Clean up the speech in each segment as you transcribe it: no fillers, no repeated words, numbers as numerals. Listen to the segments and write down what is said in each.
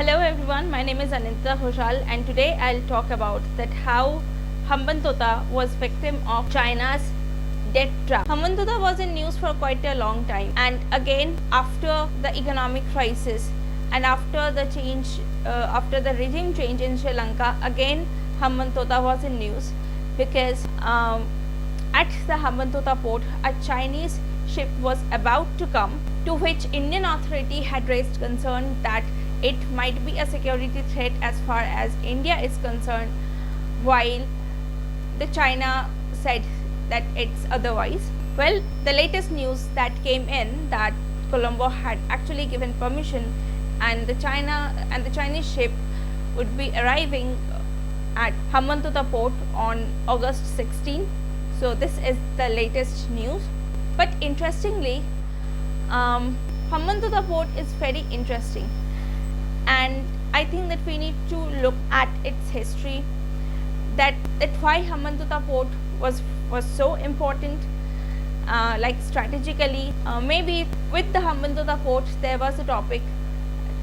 Hello everyone, my name is Anindita Ghoshal and today I'll talk about that how Hambantota was victim of China's debt trap. Hambantota was in news for quite a long time, and again after the economic crisis and after the regime change in Sri Lanka, again Hambantota was in news because at the Hambantota port a Chinese ship was about to come, to which Indian authority had raised concern that it might be a security threat as far as India is concerned, while the China said that it's otherwise. Well, the latest news that came in that Colombo had actually given permission and the Chinese ship would be arriving at Hambantota port on August 16. So this is the latest news. But interestingly, Hambantota port is very interesting, and I think that we need to look at its history, that why Hambantota port was so important, like strategically. Maybe with the Hambantota port there was a topic,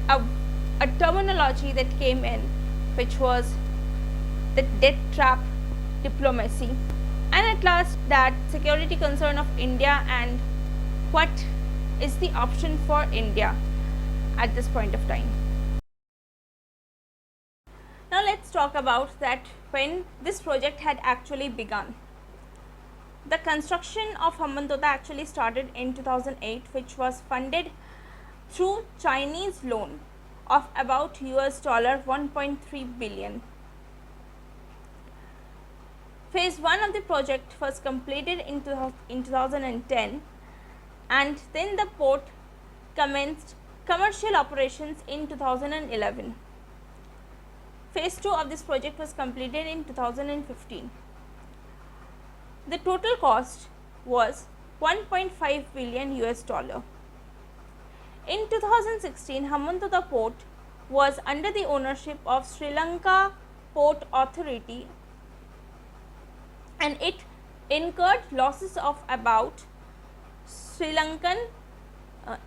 a terminology that came in, which was the debt trap diplomacy, and at last that security concern of India and what is the option for India at this point of time. Now let's talk about that when this project had actually begun. The construction of Hambantota actually started in 2008, which was funded through Chinese loan of about $1.3 billion. Phase 1 of the project was completed in 2010, and then the port commenced commercial operations in 2011. Phase 2 of this project was completed in 2015. The total cost was $1.5 billion. In 2016, Hambantota port was under the ownership of Sri Lanka Port Authority, and it incurred losses of about Sri Lankan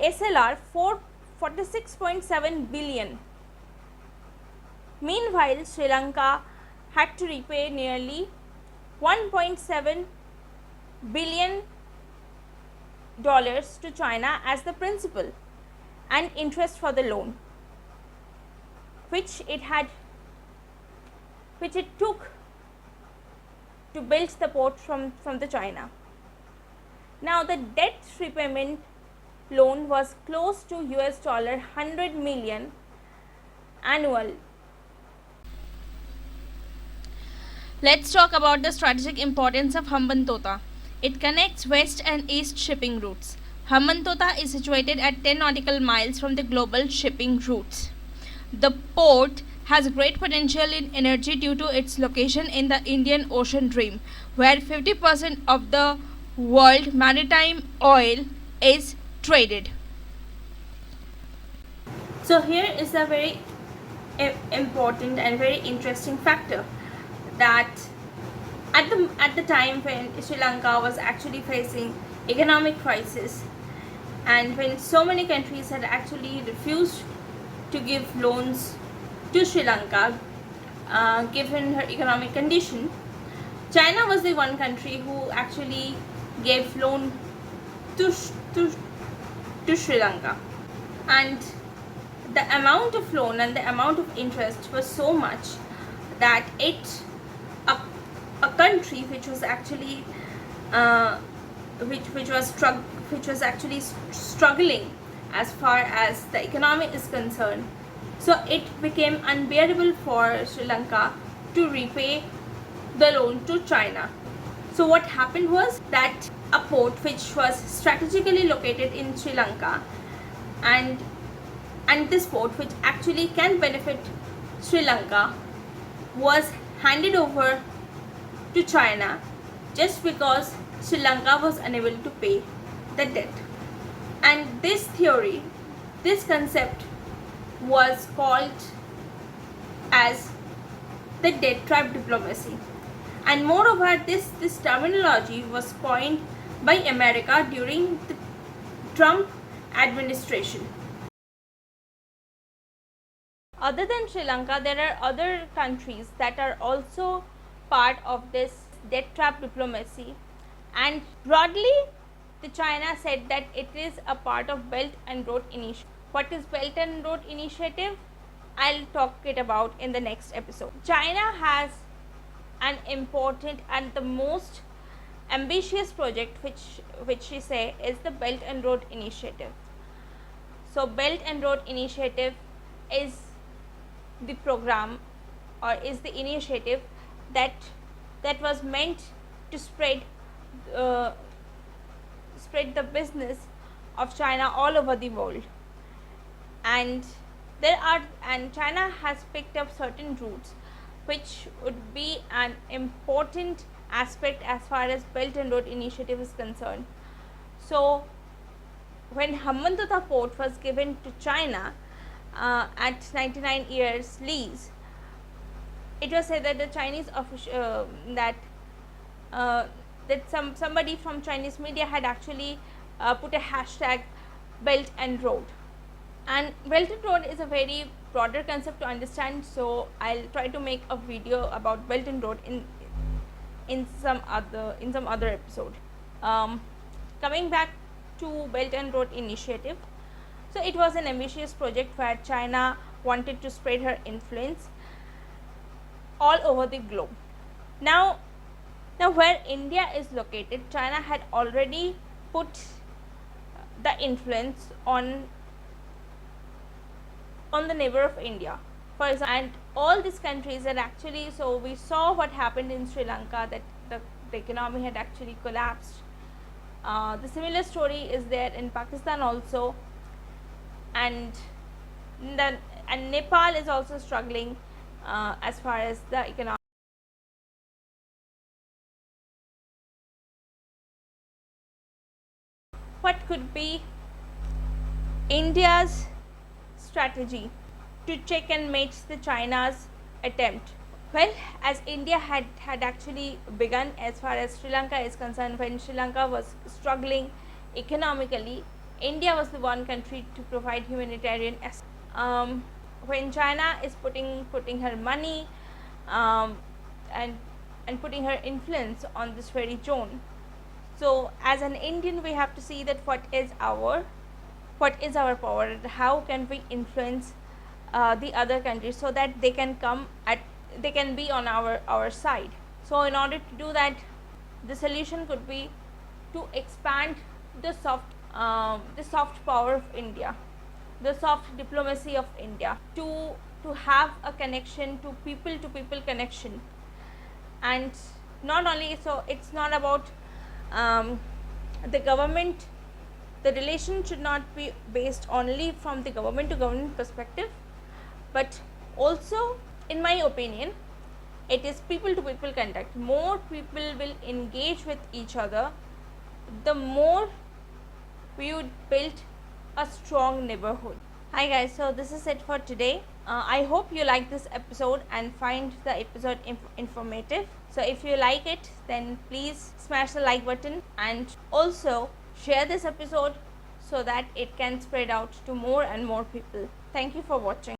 SLR 46.7 billion. Meanwhile, Sri Lanka had to repay nearly $1.7 billion to China as the principal and interest for the loan, which it took to build the port from the China. Now the debt repayment loan was close to $100 million annual. Let's talk about the strategic importance of Hambantota. It connects west and east shipping routes. Hambantota is situated at 10 nautical miles from the global shipping routes. The port has great potential in energy due to its location in the Indian Ocean Rim, where 50% of the world maritime oil is traded. So here is a very important and very interesting factor, that at the time when Sri Lanka was actually facing economic crisis, and when so many countries had actually refused to give loans to Sri Lanka, given her economic condition, China was the one country who actually gave loan to Sri Lanka, and the amount of loan and the amount of interest was so much that a country which was actually struggling as far as the economy is concerned, so it became unbearable for Sri Lanka to repay the loan to China. So what happened was that a port which was strategically located in Sri Lanka, and this port which actually can benefit Sri Lanka, was handed over to China just because Sri Lanka was unable to pay the debt. And this theory, this concept was called as the debt trap diplomacy, and moreover this terminology was coined by America during the Trump administration. Other than Sri Lanka, there are other countries that are also part of this debt trap diplomacy, and broadly the China said that it is a part of Belt and Road Initiative. What is Belt and Road Initiative? I'll talk it about in the next episode. China has an important and the most ambitious project which she say is the Belt and Road Initiative. So Belt and Road Initiative is the program or is the initiative that was meant to spread the business of China all over the world, and China has picked up certain routes which would be an important aspect as far as Belt and Road Initiative is concerned. So when Hambantota port was given to China at 99 years lease, it was said that the Chinese official that somebody from Chinese media had actually put a hashtag Belt and Road. And Belt and Road is a very broader concept to understand, so I'll try to make a video about Belt and Road in some other episode. Coming back to Belt and Road Initiative, so it was an ambitious project where China wanted to spread her influence all over the globe. Now where India is located, China had already put the influence on the neighbor of India, for example, and all these countries are actually, so we saw what happened in Sri Lanka, that the economy had actually collapsed. The similar story is there in Pakistan also, and Nepal is also struggling as far as the economic. What could be India's strategy to check and match the China's attempt? Well, as India had actually begun as far as Sri Lanka is concerned, when Sri Lanka was struggling economically, India was the one country to provide humanitarian assistance. When China is putting her money and putting her influence on this very zone, so as an Indian we have to see that what is our power, and how can we influence the other countries so that they can be on our side. So in order to do that, the solution could be to expand the soft power of India, the soft diplomacy of India, to have a connection, to people connection. And not only so, it's not about the government. The relation should not be based only from the government to government perspective, but also, in my opinion, it is people to people contact. More people will engage with each other, the more we would build a strong neighborhood. Hi guys, so this is it for today. I hope you like this episode and find the episode informative. So if you like it, then please smash the like button and also share this episode so that it can spread out to more and more people. Thank you for watching.